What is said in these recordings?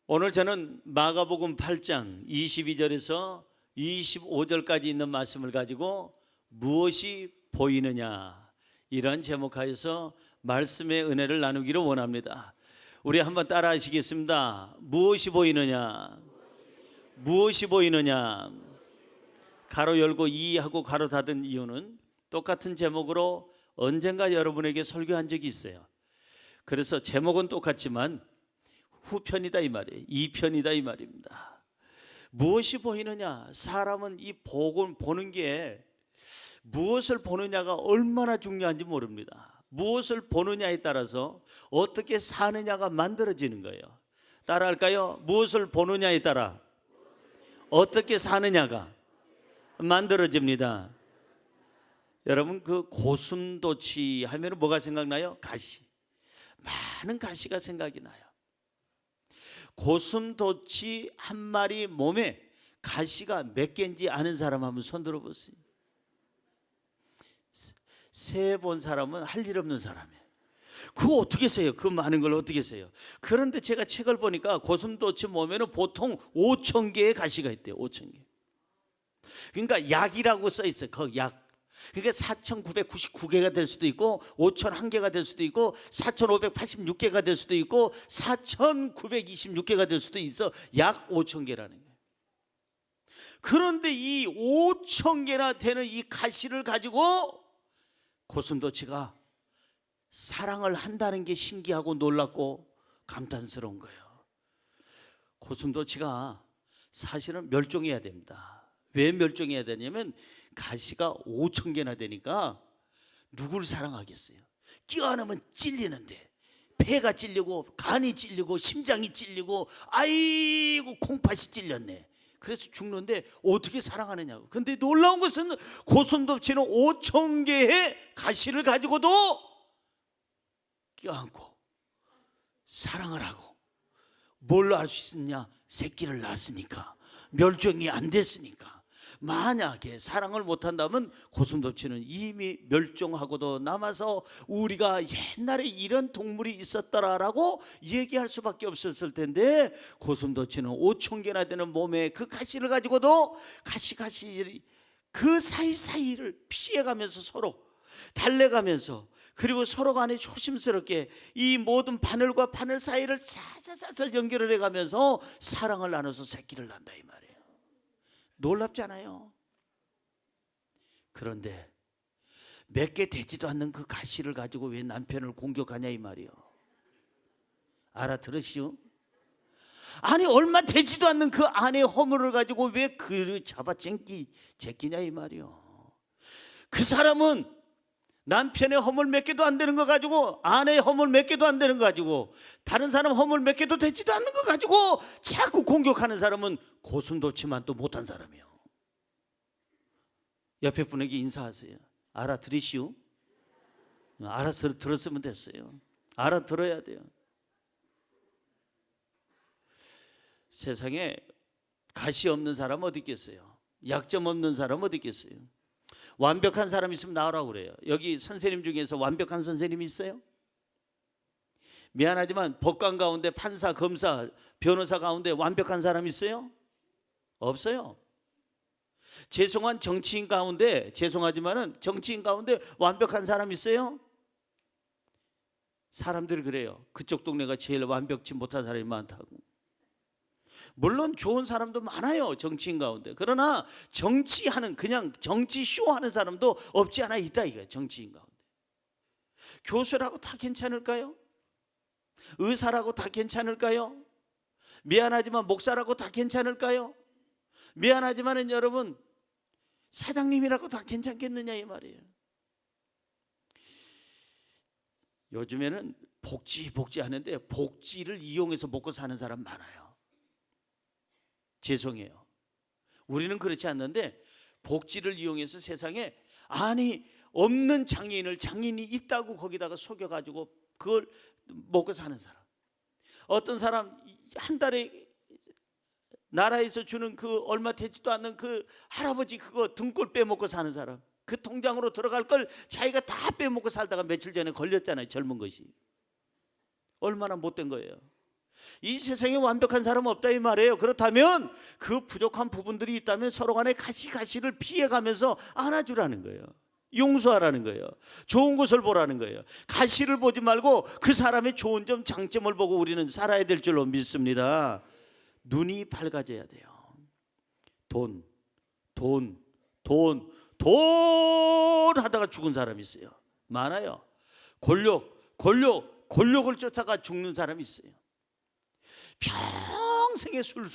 오늘 저는 마가복음 8장 22절에서 25절까지 있는 말씀을 가지고 무엇이 보이느냐, 이런 제목하여서 말씀의 은혜를 나누기를 원합니다. 우리 한번 따라 하시겠습니다. 무엇이 보이느냐, 무엇이 보이느냐. 가로 열고 이하고 가로 닫은 이유는 똑같은 제목으로 언젠가 여러분에게 설교한 적이 있어요. 그래서 제목은 똑같지만 후편이다 이 말이에요. 2편이다 이 말입니다. 무엇이 보이느냐, 사람은 이 보는 게 무엇을 보느냐가 얼마나 중요한지 모릅니다. 무엇을 보느냐에 따라서 어떻게 사느냐가 만들어지는 거예요. 따라할까요? 무엇을 보느냐에 따라 어떻게 사느냐가 만들어집니다. 여러분, 그 고슴도치 하면 뭐가 생각나요? 가시. 많은 가시가 생각이 나요. 고슴도치 한 마리 몸에 가시가 몇 개인지 아는 사람 한번 손 들어보세요. 세 본 사람은 할 일 없는 사람이에요. 그거 어떻게 세요? 그 많은 걸 어떻게 세요? 그런데 제가 책을 보니까 고슴도치 몸에는 보통 5천 개의 가시가 있대요. 5천 개. 그러니까 약이라고 써 있어요. 그 약. 그게 4,999개가 될 수도 있고 5,001개가 될 수도 있고 4,586개가 될 수도 있고 4,926개가 될 수도 있어. 약 5,000개라는 거예요. 그런데 이 5,000개나 되는 이 가시를 가지고 고슴도치가 사랑을 한다는 게 신기하고 놀랍고 감탄스러운 거예요. 고슴도치가 사실은 멸종해야 됩니다. 왜 멸종해야 되냐면 가시가 5,000개나 되니까 누구를 사랑하겠어요? 끼어안으면 찔리는데, 폐가 찔리고 간이 찔리고 심장이 찔리고 아이고 콩팥이 찔렸네. 그래서 죽는데 어떻게 사랑하느냐고. 근데 놀라운 것은 고슴도치는 5,000개의 가시를 가지고도 껴안고 사랑을 하고, 뭘로 알 수 있느냐? 새끼를 낳았으니까, 멸종이 안 됐으니까. 만약에 사랑을 못한다면 고슴도치는 이미 멸종하고도 남아서 우리가 옛날에 이런 동물이 있었더라라고 얘기할 수밖에 없었을 텐데, 고슴도치는 5,000개나 되는 몸에 그 가시를 가지고도 가시 그 사이사이를 피해가면서 서로 달래가면서, 그리고 서로 간에 조심스럽게 이 모든 바늘과 바늘 사이를 사살사살 연결을 해가면서 사랑을 나눠서 새끼를 낳는다 이 말이에요. 놀랍지 않아요? 그런데 몇 개 되지도 않는 그 가시를 가지고 왜 남편을 공격하냐 이 말이에요. 알아들으시오? 아니, 얼마 되지도 않는 그 아내의 허물을 가지고 왜 그를 잡아 제끼냐 이 말이에요. 그 사람은 남편의 허물 몇 개도 안 되는 거 가지고, 아내의 허물 몇 개도 안 되는 거 가지고, 다른 사람 허물 몇 개도 되지도 않는 거 가지고 자꾸 공격하는 사람은 고슴도치만 또 못한 사람이에요. 옆에 분에게 인사하세요. 알아들으시오? 알아서 들었으면 됐어요. 알아들어야 돼요. 세상에 가시 없는 사람 어디 있겠어요? 약점 없는 사람 어디 있겠어요? 완벽한 사람 있으면 나오라고 그래요. 여기 선생님 중에서 완벽한 선생님이 있어요? 미안하지만 법관 가운데 판사, 검사, 변호사 가운데 완벽한 사람 있어요? 없어요. 죄송한 정치인 가운데, 죄송하지만은 정치인 가운데 완벽한 사람 있어요? 사람들이 그래요. 그쪽 동네가 제일 완벽치 못한 사람이 많다고. 물론 좋은 사람도 많아요, 정치인 가운데. 그러나 정치하는, 그냥 정치 쇼하는 사람도 없지 않아 있다 이거예요, 정치인 가운데. 교수라고 다 괜찮을까요? 의사라고 다 괜찮을까요? 미안하지만 목사라고 다 괜찮을까요? 미안하지만은 여러분, 사장님이라고 다 괜찮겠느냐 이 말이에요. 요즘에는 복지 하는데 복지를 이용해서 먹고 사는 사람 많아요. 죄송해요. 우리는 그렇지 않는데 복지를 이용해서 세상에, 아니, 없는 장인이 있다고 거기다가 속여가지고 그걸 먹고 사는 사람. 어떤 사람 한 달에 나라에서 주는 그 얼마 되지도 않는 그 할아버지 그거 등골 빼먹고 사는 사람. 그 통장으로 들어갈 걸 자기가 다 빼먹고 살다가 며칠 전에 걸렸잖아요, 젊은 것이. 얼마나 못된 거예요. 이 세상에 완벽한 사람 없다 이 말이에요. 그렇다면 그 부족한 부분들이 있다면 서로 간에 가시가시를 피해가면서 안아주라는 거예요. 용서하라는 거예요. 좋은 것을 보라는 거예요. 가시를 보지 말고 그 사람의 좋은 점, 장점을 보고 우리는 살아야 될 줄로 믿습니다. 눈이 밝아져야 돼요. 돈 하다가 죽은 사람이 있어요. 많아요. 권력을 쫓아가 죽는 사람이 있어요. 평생에 술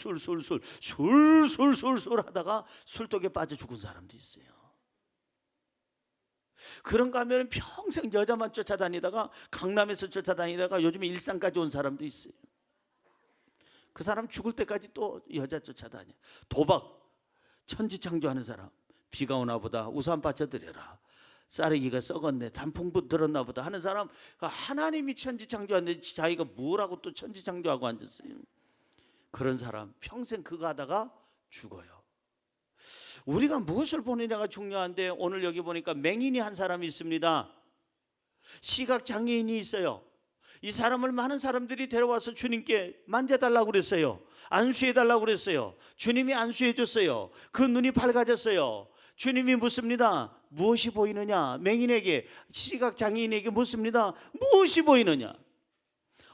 하다가 술독에 빠져 죽은 사람도 있어요. 그런가 하면 평생 여자만 쫓아다니다가 강남에서 쫓아다니다가 요즘에 일산까지 온 사람도 있어요. 그 사람 죽을 때까지 또 여자 쫓아다녀. 도박, 천지창조하는 사람. 비가 오나 보다 우산 받쳐드려라. 쌀이기가 썩었네, 단풍 들었나 보다 하는 사람, 하나님이 천지창조하는데 자기가 뭐라고 또 천지창조하고 앉았어요. 그런 사람 평생 그거 하다가 죽어요. 우리가 무엇을 보느냐가 중요한데, 오늘 여기 보니까 맹인이 한 사람이 있습니다. 시각장애인이 있어요. 이 사람을 많은 사람들이 데려와서 주님께 만져달라고 그랬어요. 안수해달라고 그랬어요. 주님이 안수해 줬어요. 그 눈이 밝아졌어요. 주님이 묻습니다. 무엇이 보이느냐? 맹인에게, 시각장애인에게 묻습니다. 무엇이 보이느냐?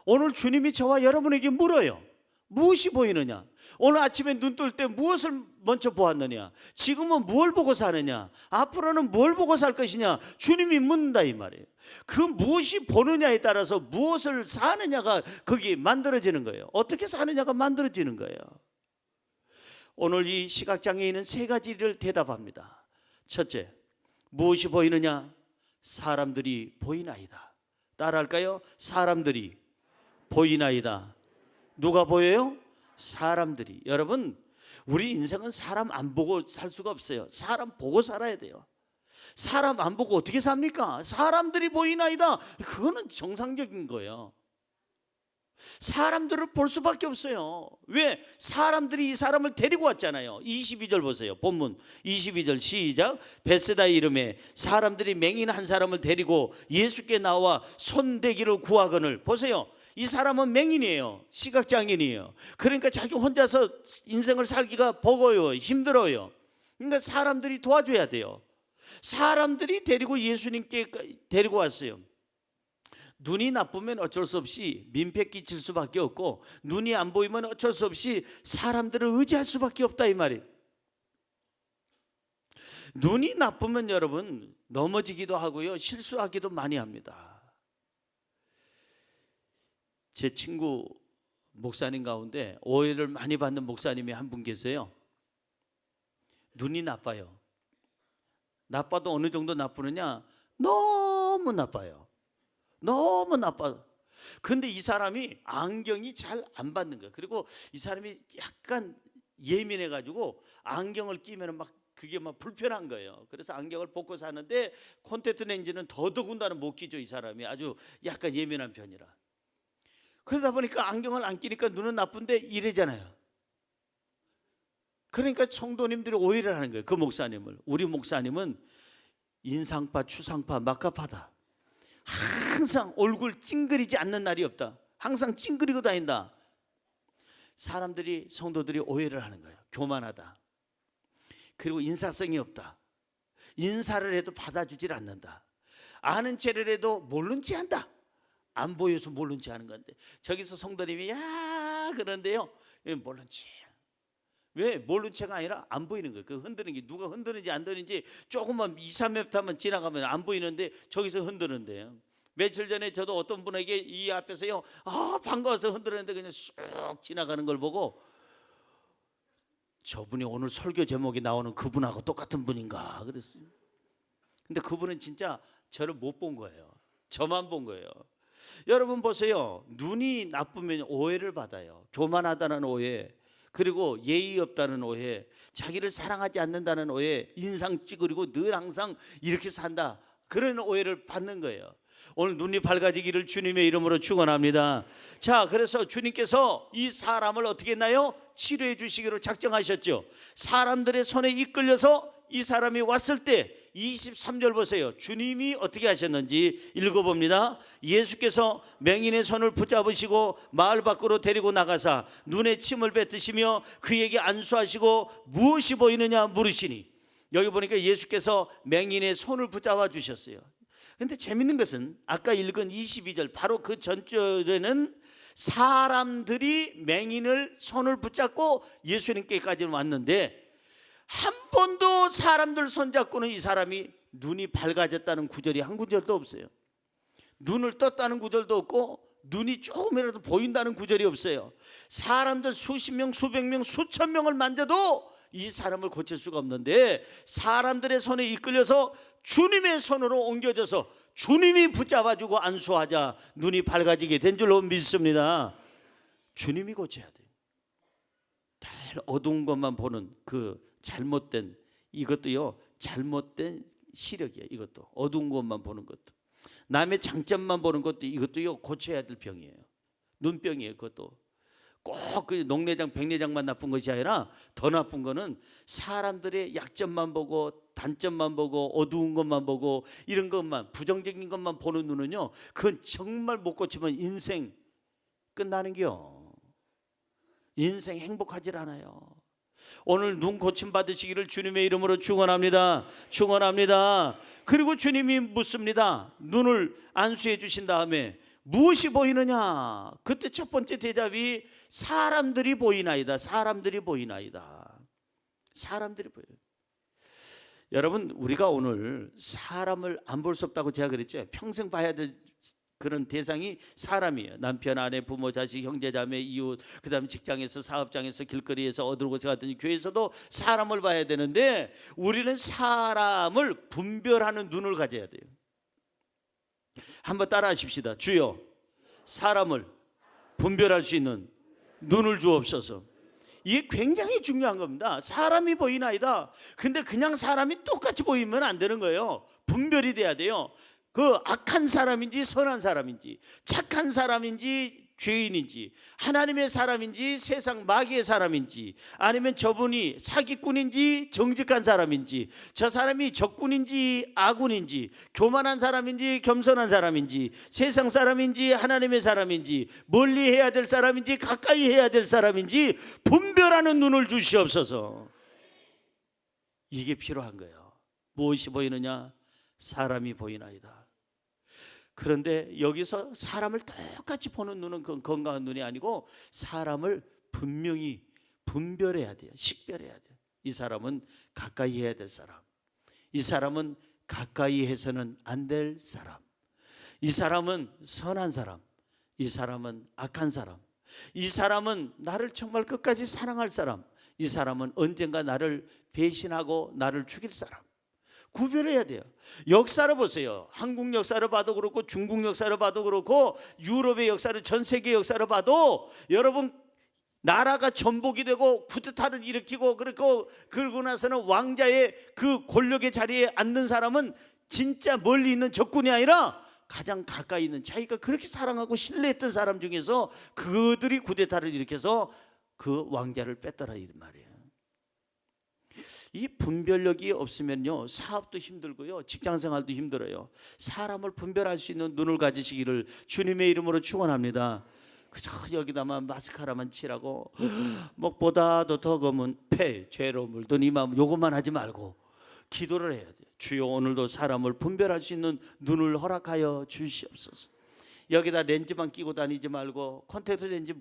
오늘 주님이 저와 여러분에게 물어요. 무엇이 보이느냐? 오늘 아침에 눈 뜰 때 무엇을 먼저 보았느냐? 지금은 뭘 보고 사느냐? 앞으로는 뭘 보고 살 것이냐? 주님이 묻는다 이 말이에요. 그 무엇이 보느냐에 따라서 무엇을 사느냐가 거기 만들어지는 거예요. 어떻게 사느냐가 만들어지는 거예요. 오늘 이 시각장애인은 세 가지를 대답합니다. 첫째, 무엇이 보이느냐? 사람들이 보이나이다. 따라할까요? 사람들이 보이나이다. 누가 보여요? 사람들이. 여러분, 우리 인생은 사람 안 보고 살 수가 없어요. 사람 보고 살아야 돼요. 사람 안 보고 어떻게 삽니까? 사람들이 보이나이다. 그거는 정상적인 거예요. 사람들을 볼 수밖에 없어요. 왜? 사람들이 이 사람을 데리고 왔잖아요. 22절 보세요. 본문 22절 시작. 벳세다 이름에 사람들이 맹인 한 사람을 데리고 예수께 나와 손대기를 구하거늘. 보세요. 이 사람은 맹인이에요. 시각장애인이에요. 그러니까 자기 혼자서 인생을 살기가 버거워요. 힘들어요. 그러니까 사람들이 도와줘야 돼요. 사람들이 데리고 예수님께 데리고 왔어요. 눈이 나쁘면 어쩔 수 없이 민폐 끼칠 수밖에 없고, 눈이 안 보이면 어쩔 수 없이 사람들을 의지할 수밖에 없다 이 말이에요. 눈이 나쁘면 여러분 넘어지기도 하고요, 실수하기도 많이 합니다. 제 친구 목사님 가운데 오해를 많이 받는 목사님이 한 분 계세요. 눈이 나빠요. 나빠도 어느 정도 나쁘느냐? 너무 나빠요. 너무 나빠. 근데 이 사람이 안경이 잘 안 받는 거예요. 그리고 이 사람이 약간 예민해 가지고 안경을 끼면 막 그게 막 불편한 거예요. 그래서 안경을 벗고 사는데 콘택트 렌즈는 더더군다나 못 끼죠. 이 사람이 아주 약간 예민한 편이라. 그러다 보니까 안경을 안 끼니까 눈은 나쁜데 이래잖아요. 그러니까 성도님들이 오해를 하는 거예요. 그 목사님을. 우리 목사님은 인상파, 추상파, 막가파다. 항상 얼굴 찡그리지 않는 날이 없다. 항상 찡그리고 다닌다. 사람들이, 성도들이 오해를 하는 거예요. 교만하다. 그리고 인사성이 없다. 인사를 해도 받아주질 않는다. 아는 체를 해도 모른 체 한다. 안 보여서 모른 체 하는 건데, 저기서 성도님이 야 그런데요, 모른 체. 왜? 모른 체가 아니라 안 보이는 거예요. 그 흔드는 게 누가 흔드는지 안 흔드는지 조금만 2, 3m만 지나가면 안 보이는데 저기서 흔드는데요. 며칠 전에 저도 어떤 분에게 이 앞에서요, 반가워서 흔들었는데 그냥 쑥 지나가는 걸 보고, 저분이 오늘 설교 제목이 나오는 그분하고 똑같은 분인가 그랬어요. 근데 그분은 진짜 저를 못 본 거예요. 저만 본 거예요. 여러분 보세요. 눈이 나쁘면 오해를 받아요. 교만하다는 오해, 그리고 예의 없다는 오해, 자기를 사랑하지 않는다는 오해, 인상 찌그리고 늘 항상 이렇게 산다, 그런 오해를 받는 거예요. 오늘 눈이 밝아지기를 주님의 이름으로 축원합니다. 자, 그래서 주님께서 이 사람을 어떻게 했나요? 치료해 주시기로 작정하셨죠. 사람들의 손에 이끌려서 이 사람이 왔을 때 23절 보세요. 주님이 어떻게 하셨는지 읽어봅니다. 예수께서 맹인의 손을 붙잡으시고 마을 밖으로 데리고 나가사 눈에 침을 뱉으시며 그에게 안수하시고 무엇이 보이느냐 물으시니, 여기 보니까 예수께서 맹인의 손을 붙잡아 주셨어요. 근데 재밌는 것은 아까 읽은 22절 바로 그 전절에는 사람들이 맹인을 손을 붙잡고 예수님께까지 왔는데 한 번도 사람들 손잡고는 이 사람이 눈이 밝아졌다는 구절이 한 구절도 없어요. 눈을 떴다는 구절도 없고 눈이 조금이라도 보인다는 구절이 없어요. 사람들 수십 명, 수백 명, 수천 명을 만져도 이 사람을 고칠 수가 없는데 사람들의 손에 이끌려서 주님의 손으로 옮겨져서 주님이 붙잡아주고 안수하자 눈이 밝아지게 된 줄로 믿습니다. 주님이 고쳐야 돼요. 늘 어두운 것만 보는 그 잘못된, 이것도요 잘못된 시력이에요. 이것도 어두운 것만 보는 것도, 남의 장점만 보는 것도 이것도요 고쳐야 될 병이에요. 눈병이에요. 그것도 꼭 그 녹내장 백내장만 나쁜 것이 아니라 더 나쁜 거는 사람들의 약점만 보고 단점만 보고 어두운 것만 보고 이런 것만 부정적인 것만 보는 눈은요, 그건 정말 못 고치면 인생 끝나는겨. 인생 행복하질 않아요. 오늘 눈 고침 받으시기를 주님의 이름으로 축원합니다. 축원합니다. 그리고 주님이 묻습니다. 눈을 안수해 주신 다음에 무엇이 보이느냐? 그때 첫 번째 대답이 사람들이 보이나이다. 사람들이 보이나이다. 사람들이 보여요. 여러분, 우리가 오늘 사람을 안 볼 수 없다고 제가 그랬죠. 평생 봐야 될 그런 대상이 사람이에요. 남편, 아내, 부모, 자식, 형제, 자매, 이웃, 그 다음에 직장에서, 사업장에서, 길거리에서, 어느 곳에 가든지 교회에서도 사람을 봐야 되는데 우리는 사람을 분별하는 눈을 가져야 돼요. 한번 따라 하십시다. 주여, 사람을 분별할 수 있는 눈을 주옵소서. 이게 굉장히 중요한 겁니다. 사람이 보이나이다. 근데 그냥 사람이 똑같이 보이면 안 되는 거예요. 분별이 돼야 돼요. 그 악한 사람인지 선한 사람인지, 착한 사람인지 죄인인지, 하나님의 사람인지 세상 마귀의 사람인지, 아니면 저분이 사기꾼인지 정직한 사람인지, 저 사람이 적군인지 아군인지, 교만한 사람인지 겸손한 사람인지, 세상 사람인지 하나님의 사람인지, 멀리 해야 될 사람인지 가까이 해야 될 사람인지 분별하는 눈을 주시옵소서. 이게 필요한 거예요. 무엇이 보이느냐? 사람이 보이나이다. 그런데 여기서 사람을 똑같이 보는 눈은 그건 건강한 눈이 아니고 사람을 분명히 분별해야 돼요. 식별해야 돼요. 이 사람은 가까이 해야 될 사람, 이 사람은 가까이 해서는 안 될 사람, 이 사람은 선한 사람, 이 사람은 악한 사람, 이 사람은 나를 정말 끝까지 사랑할 사람, 이 사람은 언젠가 나를 배신하고 나를 죽일 사람. 구별해야 돼요. 역사를 보세요. 한국 역사를 봐도 그렇고 중국 역사를 봐도 그렇고 유럽의 역사를, 전 세계 역사를 봐도 여러분, 나라가 전복이 되고 쿠데타를 일으키고 그러고 나서는 왕자의 그 권력의 자리에 앉는 사람은 진짜 멀리 있는 적군이 아니라 가장 가까이 있는, 자기가 그렇게 사랑하고 신뢰했던 사람 중에서 그들이 쿠데타를 일으켜서 그 왕자를 뺐더라 이 말이에요. 이 분별력이 없으면요, 사업도 힘들고요, 직장생활도 힘들어요. 사람을 분별할 수 있는 눈을 가지시기를 주님의 이름으로 축원합니다. 그저 여기다만 마스카라만 칠하고 목보다도 더 검은 폐, 죄로 물든 이 마음, 요것만 하지 말고 기도를 해야 돼요. 주여, 오늘도 사람을 분별할 수 있는 눈을 허락하여 주시옵소서. 여기다 렌즈만 끼고 다니지 말고, 콘택트 렌즈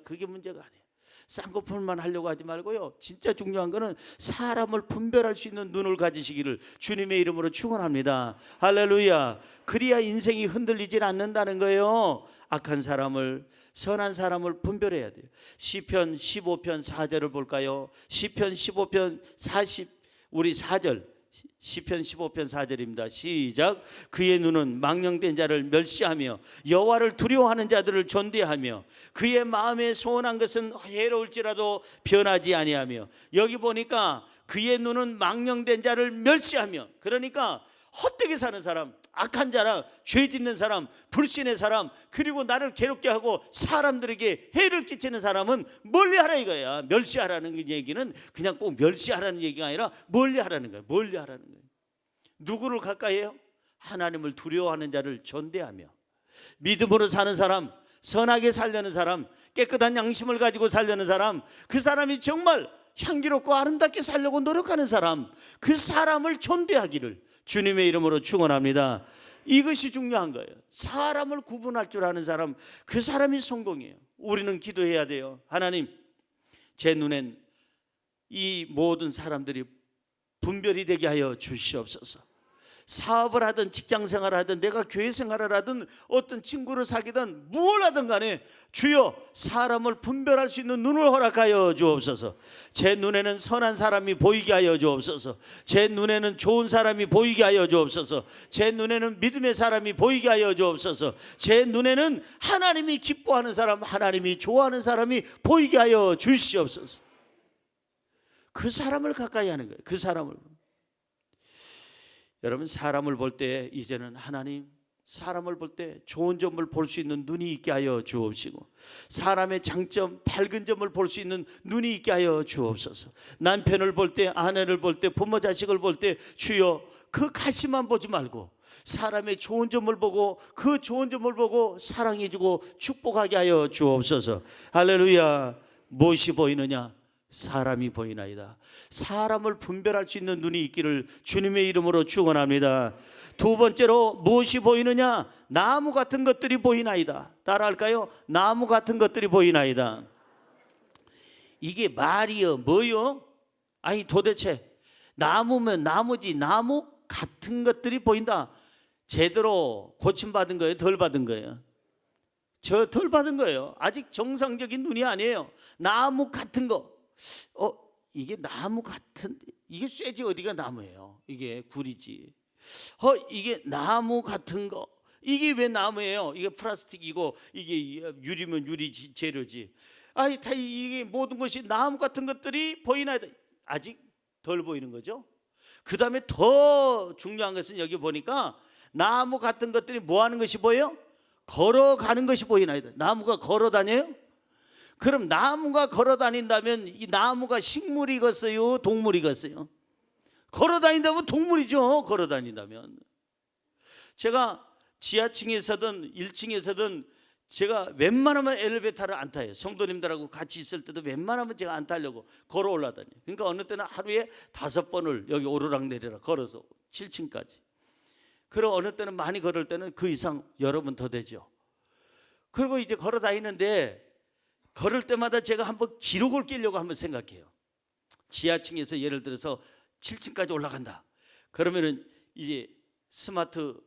그게 문제가 아니에요. 쌍꺼풀만 하려고 하지 말고요, 진짜 중요한 거는 사람을 분별할 수 있는 눈을 가지시기를 주님의 이름으로 축원합니다. 할렐루야. 그래야 인생이 흔들리질 않는다는 거예요. 악한 사람을, 선한 사람을 분별해야 돼요. 시편 15편 4절을 볼까요? 시편 15편 4절, 시편 15편 4절입니다. 시작. 그의 눈은 망령된 자를 멸시하며 여호와를 두려워하는 자들을 존대하며 그의 마음에 소원한 것은 해로울지라도 변하지 아니하며. 여기 보니까 그의 눈은 망령된 자를 멸시하며, 그러니까 헛되게 사는 사람, 악한 자랑, 죄 짓는 사람, 불신의 사람, 그리고 나를 괴롭게 하고 사람들에게 해를 끼치는 사람은 멀리하라 이거야. 멸시하라는 얘기는 그냥 꼭 멸시하라는 얘기가 아니라 멀리하라는 거야. 멀리하라는 거야. 누구를 가까이 해요? 하나님을 두려워하는 자를 존대하며 믿음으로 사는 사람, 선하게 살려는 사람, 깨끗한 양심을 가지고 살려는 사람, 그 사람이 정말 향기롭고 아름답게 살려고 노력하는 사람, 그 사람을 존대하기를 주님의 이름으로 축원합니다. 이것이 중요한 거예요. 사람을 구분할 줄 아는 사람, 그 사람이 성공이에요. 우리는 기도해야 돼요. 하나님, 제 눈엔 이 모든 사람들이 분별이 되게 하여 주시옵소서. 사업을 하든 직장 생활을 하든 내가 교회 생활을 하든 어떤 친구를 사귀든 무엇을 하든 간에 주여 사람을 분별할 수 있는 눈을 허락하여 주옵소서. 제 눈에는 선한 사람이 보이게 하여 주옵소서. 제 눈에는 좋은 사람이 보이게 하여 주옵소서. 제 눈에는 믿음의 사람이 보이게 하여 주옵소서. 제 눈에는 하나님이 기뻐하는 사람, 하나님이 좋아하는 사람이 보이게 하여 주시옵소서. 그 사람을 가까이 하는 거예요. 그 사람을. 여러분, 사람을 볼 때 이제는 하나님, 사람을 볼 때 좋은 점을 볼 수 있는 눈이 있게 하여 주옵시고 사람의 장점, 밝은 점을 볼 수 있는 눈이 있게 하여 주옵소서. 남편을 볼 때, 아내를 볼 때, 부모 자식을 볼 때 주여 그 가시만 보지 말고 사람의 좋은 점을 보고 그 좋은 점을 보고 사랑해주고 축복하게 하여 주옵소서. 할렐루야. 무엇이 보이느냐? 사람이 보이나이다. 사람을 분별할 수 있는 눈이 있기를 주님의 이름으로 축원합니다. 두 번째로 무엇이 보이느냐? 나무 같은 것들이 보이나이다. 따라할까요? 나무 같은 것들이 보이나이다. 이게 말이요 뭐요? 아니 도대체 나무면 나무지, 나무 같은 것들이 보인다. 제대로 고침받은 거예요? 덜 받은 거예요? 저 덜 받은 거예요. 아직 정상적인 눈이 아니에요. 나무 같은 거. 이게 나무 같은, 이게 쇠지 어디가 나무예요? 이게 구리지. 이게 나무 같은 거. 이게 왜 나무예요? 이게 플라스틱이고 이게 유리면 유리 재료지. 아니 다 이게 모든 것이 나무 같은 것들이 보이나? 아직 덜 보이는 거죠. 그 다음에 더 중요한 것은 여기 보니까 나무 같은 것들이 뭐 하는 것이 보여요? 걸어가는 것이 보이나이다. 나무가 걸어 다녀요? 그럼 나무가 걸어 다닌다면 이 나무가 식물이겠어요? 동물이겠어요? 걸어 다닌다면 동물이죠. 걸어 다닌다면. 제가 지하층에서든 1층에서든 제가 웬만하면 엘리베이터를 안 타요. 성도님들하고 같이 있을 때도 웬만하면 제가 안 타려고 걸어 올라다녀요. 그러니까 어느 때는 하루에 5번을 여기 오르락내리락 걸어서 7층까지. 그리고 어느 때는 많이 걸을 때는 그 이상 여러 번 더 되죠. 그리고 이제 걸어 다니는데 걸을 때마다 제가 한번 기록을 깨려고 한번 생각해요. 지하층에서 예를 들어서 7층까지 올라간다. 그러면은 이제 스마트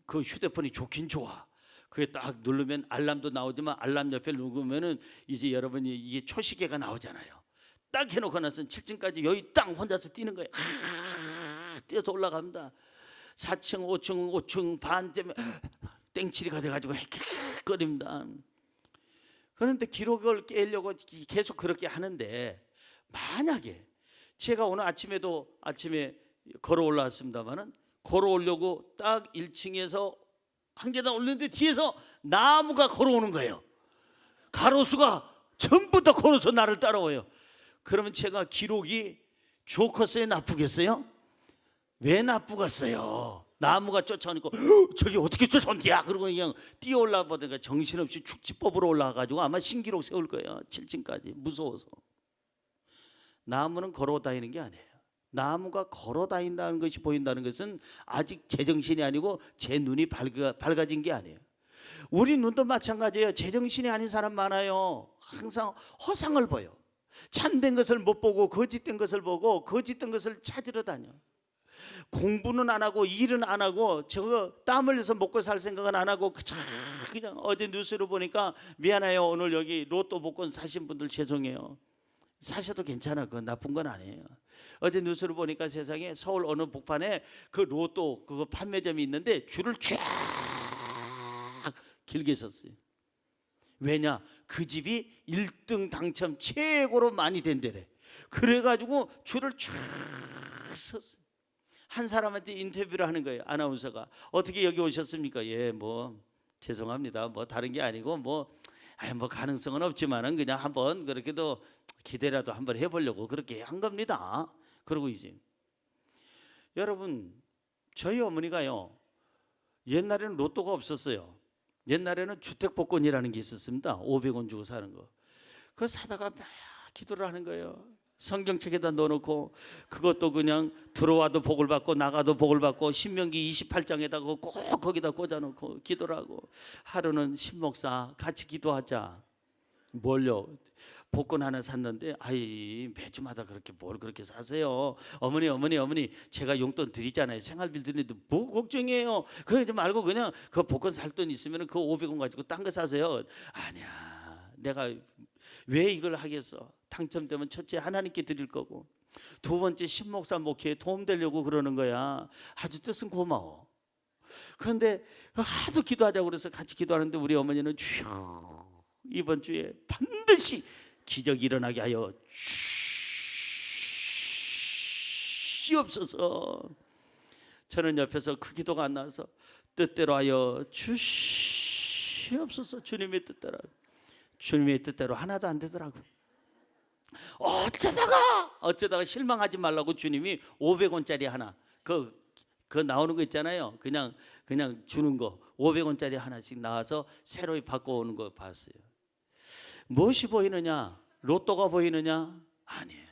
그 휴대폰이 좋긴 좋아. 그게 딱 누르면 알람도 나오지만 알람 옆에 누르면은 이제 여러분이 이게 초시계가 나오잖아요. 딱 해놓고 나서는 7층까지 여기 딱 혼자서 뛰는 거예요. 뛰어서 올라갑니다. 4층, 5층 반 되면 땡칠이가 돼가지고 헥헥거립니다. 그런데 기록을 깨려고 계속 그렇게 하는데 만약에 제가 오늘 아침에 걸어 올라왔습니다만은 걸어 오려고 딱 1층에서 한 계단 올렸는데 뒤에서 나무가 걸어오는 거예요. 가로수가 전부 다 걸어서 나를 따라와요. 그러면 제가 기록이 좋겠어요? 나쁘겠어요? 왜 나쁘겠어요? 나무가 쫓아오니까 저기 어떻게 쫓아온디야? 그러고 그냥 뛰어 올라보다가 정신없이 축지법으로 올라가가지고 아마 신기록 세울 거예요. 7층까지 무서워서. 나무는 걸어 다니는 게 아니에요. 나무가 걸어 다닌다는 것이 보인다는 것은 아직 제정신이 아니고 제 눈이 밝아진 게 아니에요. 우리 눈도 마찬가지예요. 제정신이 아닌 사람 많아요. 항상 허상을 보여. 참된 것을 못 보고 거짓된 것을 보고 거짓된 것을 찾으러 다녀. 공부는 안 하고 일은 안 하고 저거 땀 흘려서 먹고 살 생각은 안 하고 그냥 어제 뉴스를 보니까 미안해요. 오늘 여기 로또 복권 사신 분들 죄송해요. 사셔도 괜찮아. 그건 나쁜 건 아니에요. 어제 뉴스를 보니까 세상에 서울 어느 복판에 그 로또 그거 판매점이 있는데 줄을 쫙 길게 섰어요. 왜냐? 그 집이 1등 당첨 최고로 많이 된대래. 그래가지고 줄을 쫙 섰어요. 한 사람한테 인터뷰를 하는 거예요. 아나운서가 어떻게 여기 오셨습니까? 예, 뭐 죄송합니다. 뭐 다른 게 아니고 뭐 가능성은 없지만은 그냥 한번 그렇게도 기대라도 한번 해보려고 그렇게 한 겁니다. 그러고 이제 여러분 저희 어머니가요 옛날에는 로또가 없었어요. 옛날에는 주택복권이라는 게 있었습니다. 500원 주고 사는 거. 그거 사다가 막 기도를 하는 거예요. 성경책에다 넣어놓고 그것도 그냥 들어와도 복을 받고 나가도 복을 받고 신명기 28장에다가 꼭 거기다 꽂아놓고 기도를 하고 하루는 신목사 같이 기도하자. 뭘요? 복권 하나 샀는데 아이 매주마다 그렇게 뭘 그렇게 사세요? 어머니 제가 용돈 드리잖아요. 생활비 드리는데 뭐 걱정이에요? 그러지 말고 그냥 그 복권 살 돈 있으면 그 500원 가지고 딴 거 사세요. 아니야 내가 왜 이걸 하겠어? 당첨되면 첫째 하나님께 드릴 거고 두 번째 신목사 목회에 도움되려고 그러는 거야. 아주 뜻은 고마워. 그런데 하도 기도하자고 그래서 같이 기도하는데 우리 어머니는 주여 이번 주에 반드시 기적이 일어나게 하여 주시옵소서. 저는 옆에서 그 기도가 안 나와서 뜻대로 하여 주시옵소서. 주님의 뜻대로 하나도 안 되더라고. 어쩌다가 실망하지 말라고 주님이 500원짜리 하나 그 나오는 거 있잖아요. 그냥 주는 거 500원짜리 하나씩 나와서 새로 바꿔오는 거 봤어요. 무엇이 보이느냐? 로또가 보이느냐? 아니에요.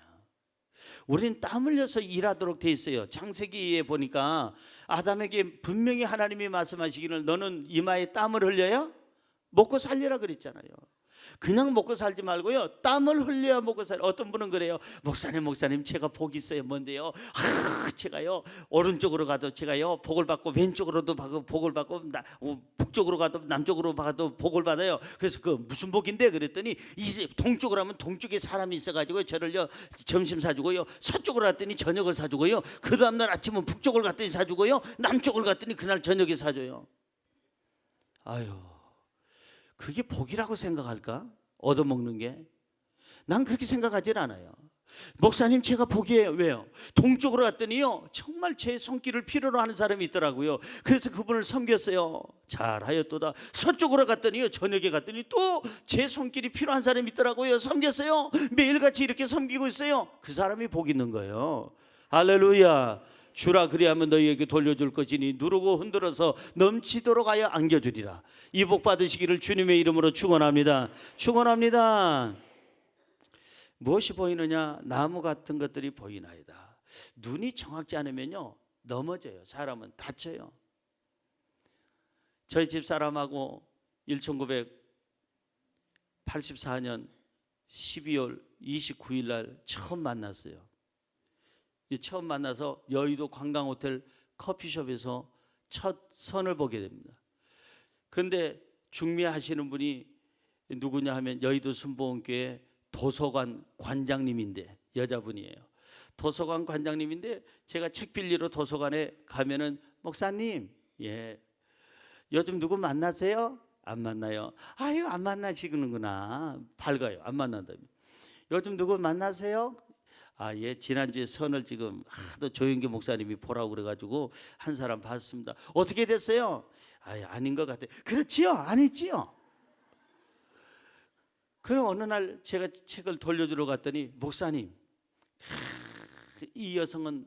우리는 땀 흘려서 일하도록 돼 있어요. 창세기에 보니까 아담에게 분명히 하나님이 말씀하시기를 너는 이마에 땀을 흘려야 먹고 살리라 그랬잖아요. 그냥 먹고 살지 말고요 땀을 흘려야 먹고 살. 어떤 분은 그래요. 목사님 제가 복이 있어요. 뭔데요? 제가요 오른쪽으로 가도 제가요 복을 받고 왼쪽으로도 복을 받고 북쪽으로 가도 남쪽으로 가도 복을 받아요. 그래서 그 무슨 복인데 그랬더니 이제 동쪽으로 하면 동쪽에 사람이 있어가지고 저를요 점심 사주고요 서쪽으로 갔더니 저녁을 사주고요 그 다음날 아침은 북쪽을 갔더니 사주고요 남쪽을 갔더니 그날 저녁에 사줘요. 아유 그게 복이라고 생각할까? 얻어먹는 게? 난 그렇게 생각하질 않아요. 목사님 제가 복이에요. 왜요? 동쪽으로 갔더니요 정말 제 손길을 필요로 하는 사람이 있더라고요. 그래서 그분을 섬겼어요. 잘하였도다. 서쪽으로 갔더니요 저녁에 갔더니 또 제 손길이 필요한 사람이 있더라고요. 섬겼어요. 매일같이 이렇게 섬기고 있어요. 그 사람이 복 있는 거예요. 할렐루야. 주라 그리하면 너희에게 돌려줄 것이니 누르고 흔들어서 넘치도록 하여 안겨주리라. 이 복 받으시기를 주님의 이름으로 축원합니다. 축원합니다. 무엇이 보이느냐? 나무 같은 것들이 보이나이다. 눈이 정확지 않으면요 넘어져요. 사람은 다쳐요. 저희 집사람하고 1984년 12월 29일 날 처음 만났어요. 처음 만나서 여의도 관광호텔 커피숍에서 첫 선을 보게 됩니다. 그런데 중매하시는 분이 누구냐 하면 여의도 순복음교회 도서관 관장님인데 여자분이에요. 도서관 관장님인데 제가 책 빌리러 도서관에 가면은 목사님 예 요즘 누구 만나세요? 안 만나요. 아유 안 만나시는구나. 밝아요. 안 만난다며. 요즘 누구 만나세요? 예, 지난주에 선을 지금 하도 조영기 목사님이 보라고 그래가지고 한 사람 봤습니다. 어떻게 됐어요? 아닌 것 같아요. 그렇지요? 아니지요? 그럼 어느 날 제가 책을 돌려주러 갔더니 목사님 이 여성은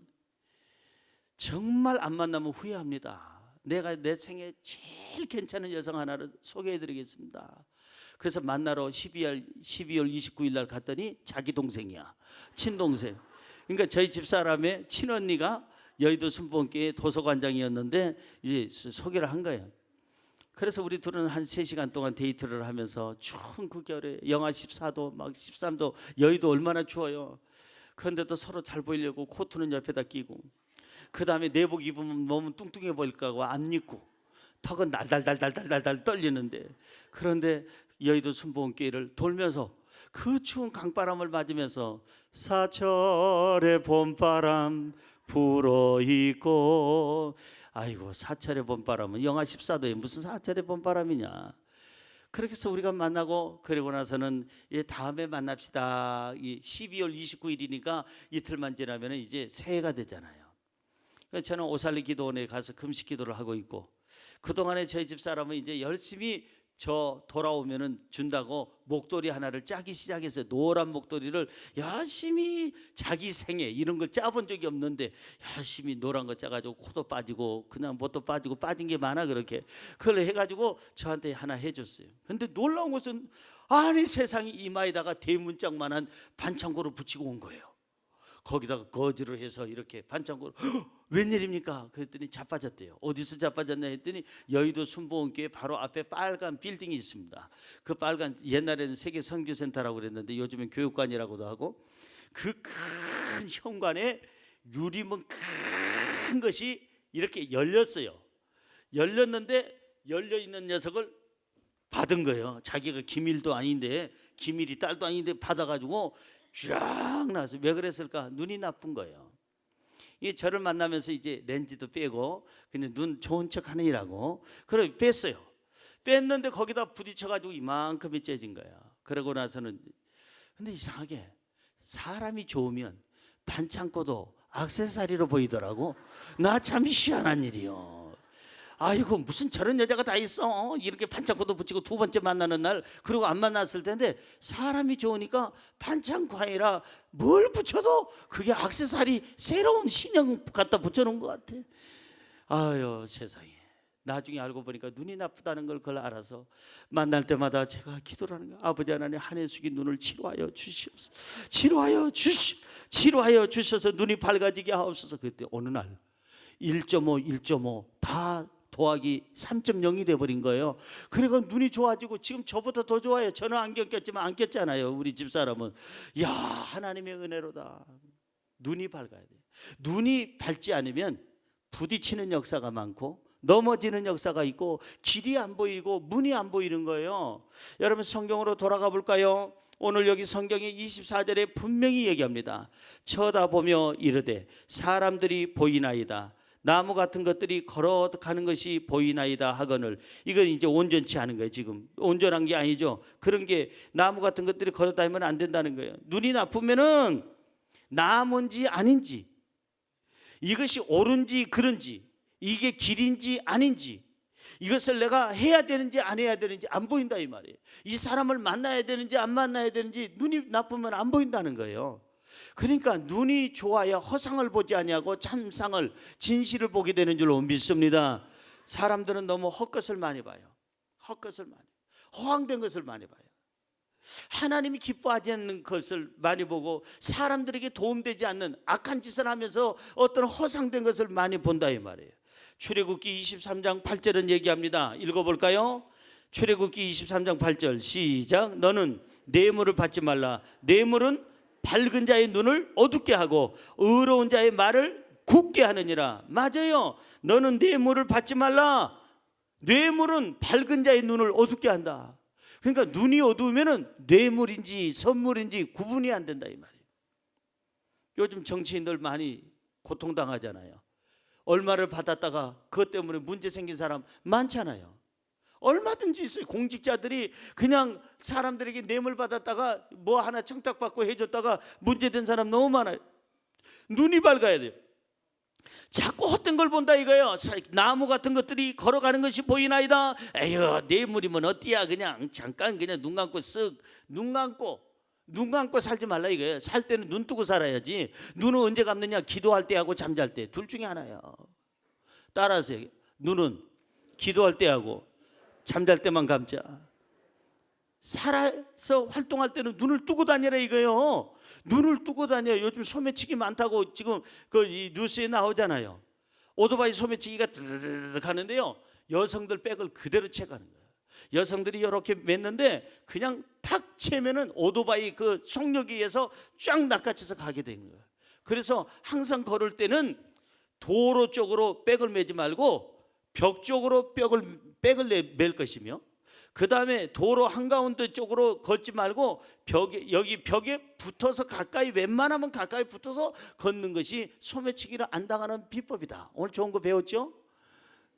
정말 안 만나면 후회합니다. 내가 내 생에 제일 괜찮은 여성 하나를 소개해드리겠습니다. 그래서 만나러 12월 29일 날 갔더니 자기 동생이야. 친동생. 그러니까 저희 집사람의 친언니가 여의도 순복음교회 도서관장이었는데 이제 소개를 한 거예요. 그래서 우리 둘은 한 3시간 동안 데이트를 하면서 추운 그 겨울에 영하 14도 막 13도 여의도 얼마나 추워요. 그런데도 서로 잘 보이려고 코트는 옆에다 끼고 그 다음에 내복 입으면 몸은 뚱뚱해 보일까 하고 안 입고 턱은 달달달달달달 떨리는데 그런데 여의도 순복음교회를 돌면서 그 추운 강바람을 맞으면서 사철의 봄바람 불어있고 아이고 사철의 봄바람은 영하 14도에 무슨 사철의 봄바람이냐. 그렇게 해서 우리가 만나고 그러고 나서는 이제 다음에 만납시다. 이 12월 29일이니까 이틀만 지나면 이제 새해가 되잖아요. 그래서 저는 오살리 기도원에 가서 금식 기도를 하고 있고, 그동안에 저희 집 사람은 이제 열심히 저 돌아오면은 준다고 목도리 하나를 짜기 시작했어요. 노란 목도리를 열심히 자기 생애 이런 걸 짜본 적이 없는데 열심히 노란 거 짜가지고 코도 빠지고 그냥 뭣도 빠지고 빠진 게 많아. 그렇게 그걸 해가지고 저한테 하나 해줬어요. 근데 놀라운 것은 아니 세상에 이마에다가 대문짝만한 반창고를 붙이고 온 거예요. 거기다가 거즈를 해서 이렇게 반창고를 웬일입니까? 그랬더니 자빠졌대요. 어디서 자빠졌나 했더니 여의도 순복음교회 바로 앞에 빨간 빌딩이 있습니다. 그 빨간, 옛날에는 세계 선교센터라고 그랬는데 요즘엔 교육관이라고도 하고, 그 큰 현관에 유리문 큰 것이 이렇게 열렸어요. 열렸는데 열려있는 녀석을 받은 거예요. 자기가 기밀도 아닌데, 기밀이 딸도 아닌데 받아가지고 쫙 나왔어요. 왜 그랬을까? 눈이 나쁜 거예요. 이 저를 만나면서 이제 렌즈도 빼고 그냥 눈 좋은 척 하느라고 그래 뺐어요. 뺐는데 거기다 부딪혀가지고 이만큼이 째진 거야. 그러고 나서는 근데 이상하게 사람이 좋으면 반창고도 액세서리로 보이더라고. 나 참 희한한 일이요. 아이고 무슨 저런 여자가 다 있어. 이렇게 반창고도 붙이고 두 번째 만나는 날 그리고 안 만났을 텐데 사람이 좋으니까 반창고 아니라 뭘 붙여도 그게 액세서리 새로운 신형 갖다 붙여놓은 것 같아. 아유 세상에. 나중에 알고 보니까 눈이 나쁘다는 걸 그걸 알아서 만날 때마다 제가 기도를 하는 거예요. 아버지 하나님 한 해 숙인 눈을 치료하여 주시옵소서. 치료하여 주셔서 눈이 밝아지게 하옵소서. 그때 어느 날 1.5 다 더하기 3.0이 돼버린 거예요. 그러니까 눈이 좋아지고 지금 저보다 더 좋아요. 저는 안경 꼈지만 안 꼈잖아요. 우리 집사람은. 야 하나님의 은혜로다. 눈이 밝아야 돼요. 눈이 밝지 않으면 부딪히는 역사가 많고 넘어지는 역사가 있고 길이 안 보이고 문이 안 보이는 거예요. 여러분 성경으로 돌아가 볼까요? 오늘 여기 성경이 24절에 분명히 얘기합니다. 쳐다보며 이르되 사람들이 보이나이다. 나무 같은 것들이 걸어가는 것이 보이나이다 하거늘. 이건 이제 온전치 않은 거예요. 지금 온전한 게 아니죠. 그런 게 나무 같은 것들이 걸어다니면 안 된다는 거예요. 눈이 나쁘면은 나무인지 아닌지, 이것이 옳은지 그른지, 이게 길인지 아닌지, 이것을 내가 해야 되는지 안 해야 되는지 안 보인다 이 말이에요. 이 사람을 만나야 되는지 안 만나야 되는지 눈이 나쁘면 안 보인다는 거예요. 그러니까 눈이 좋아야 허상을 보지 아니하고 참상을 진실을 보게 되는 줄로 믿습니다. 사람들은 너무 헛것을 많이 봐요. 헛것을 많이, 허황된 것을 많이 봐요. 하나님이 기뻐하지 않는 것을 많이 보고 사람들에게 도움되지 않는 악한 짓을 하면서 어떤 허상된 것을 많이 본다 이 말이에요. 출애굽기 23장 8절은 얘기합니다. 읽어볼까요? 출애굽기 23장 8절 시작. 너는 뇌물을 받지 말라. 뇌물은 밝은 자의 눈을 어둡게 하고 의로운 자의 말을 굳게 하느니라. 맞아요. 너는 뇌물을 받지 말라. 뇌물은 밝은 자의 눈을 어둡게 한다. 그러니까 눈이 어두우면 뇌물인지 선물인지 구분이 안 된다 이 말이에요. 요즘 정치인들 많이 고통당하잖아요. 얼마를 받았다가 그것 때문에 문제 생긴 사람 많잖아요. 얼마든지 있어요. 공직자들이 그냥 사람들에게 뇌물 받았다가 뭐 하나 청탁받고 해줬다가 문제된 사람 너무 많아요. 눈이 밝아야 돼요. 자꾸 헛된 걸 본다 이거예요. 나무 같은 것들이 걸어가는 것이 보이나이다. 에휴 뇌물이면 어때야. 그냥 잠깐 그냥 눈 감고 쓱 눈 감고 살지 말라 이거예요. 살 때는 눈 뜨고 살아야지. 눈은 언제 감느냐? 기도할 때 하고 잠잘 때 둘 중에 하나예요. 따라서 눈은 기도할 때 하고 잠잘 때만 감자. 살아서 활동할 때는 눈을 뜨고 다니라 이거예요. 눈을 뜨고 다녀요. 요즘 소매치기 많다고 지금 이 뉴스에 나오잖아요. 오토바이 소매치기가 드르르르 가는데요. 여성들 백을 그대로 채가는 거예요. 여성들이 이렇게 맸는데 그냥 탁 채면은 오토바이 그 속력에 쫙 낚아쳐서 가게 된 거예요. 그래서 항상 걸을 때는 도로 쪽으로 백을 매지 말고 벽 쪽으로 백을 맬 것이며, 그 다음에 도로 한가운데 쪽으로 걷지 말고 여기 벽에 붙어서 가까이, 웬만하면 가까이 붙어서 걷는 것이 소매치기를 안 당하는 비법이다. 오늘 좋은 거 배웠죠?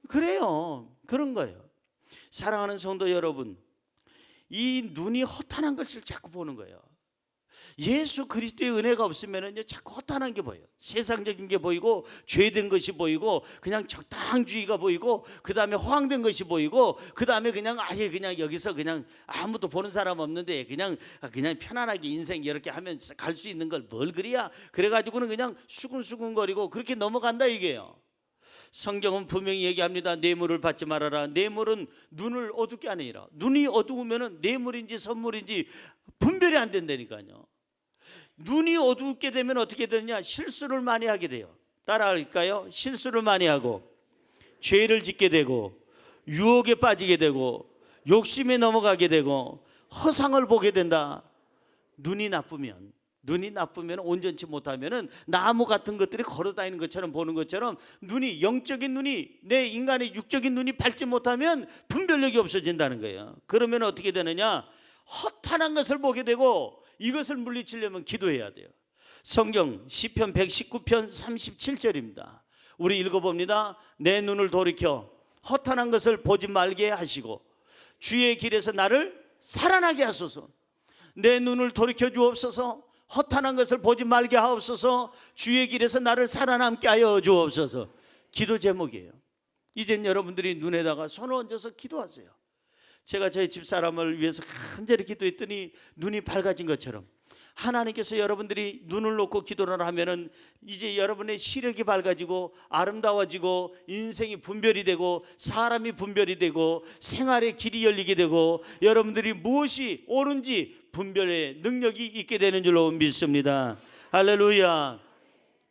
그래요. 그런 거예요. 사랑하는 성도 여러분, 이 눈이 허탄한 것을 자꾸 보는 거예요. 예수 그리스도의 은혜가 없으면은요 자꾸 허탄한 게 보여요. 세상적인 게 보이고 죄된 것이 보이고 그냥 적당주의가 보이고 그 다음에 허황된 것이 보이고 그 다음에 그냥 아예 그냥 여기서 그냥 아무도 보는 사람 없는데 그냥 편안하게 인생 이렇게 하면 갈 수 있는 걸 뭘 그리야 그래가지고는 그냥 수근수근거리고 그렇게 넘어간다 이게요. 성경은 분명히 얘기합니다. 뇌물을 받지 말아라. 뇌물은 눈을 어둡게 하느니라. 눈이 어두우면은 뇌물인지 선물인지 분별이 안 된다니까요. 눈이 어둡게 되면 어떻게 되느냐? 실수를 많이 하게 돼요. 따라할까요? 실수를 많이 하고 죄를 짓게 되고 유혹에 빠지게 되고 욕심에 넘어가게 되고 허상을 보게 된다. 눈이 나쁘면 온전치 못하면은 나무 같은 것들이 걸어다니는 것처럼 보는 것처럼 눈이 영적인 눈이 내 인간의 육적인 눈이 밝지 못하면 분별력이 없어진다는 거예요. 그러면 어떻게 되느냐? 허탄한 것을 보게 되고 이것을 물리치려면 기도해야 돼요. 성경 시편 119편 37절입니다. 우리 읽어봅니다. 내 눈을 돌이켜 허탄한 것을 보지 말게 하시고 주의 길에서 나를 살아나게 하소서. 내 눈을 돌이켜 주옵소서. 허탄한 것을 보지 말게 하옵소서. 주의 길에서 나를 살아남게 하여 주옵소서. 기도 제목이에요. 이젠 여러분들이 눈에다가 손을 얹어서 기도하세요. 제가 저희 집사람을 위해서 간절히 기도했더니 눈이 밝아진 것처럼 하나님께서 여러분들이 눈을 놓고 기도를 하면은 이제 여러분의 시력이 밝아지고 아름다워지고 인생이 분별이 되고 사람이 분별이 되고 생활의 길이 열리게 되고 여러분들이 무엇이 옳은지 분별의 능력이 있게 되는 줄로 믿습니다. 할렐루야.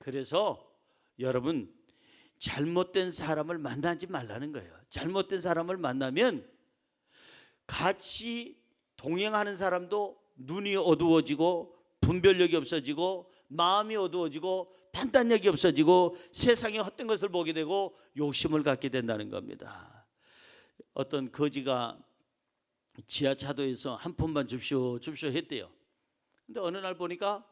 그래서 여러분 잘못된 사람을 만나지 말라는 거예요. 잘못된 사람을 만나면 같이 동행하는 사람도 눈이 어두워지고 분별력이 없어지고 마음이 어두워지고 판단력이 없어지고 세상의 헛된 것을 보게 되고 욕심을 갖게 된다는 겁니다. 어떤 거지가 지하차도에서 한 푼만 줍쇼 했대요. 근데 어느 날 보니까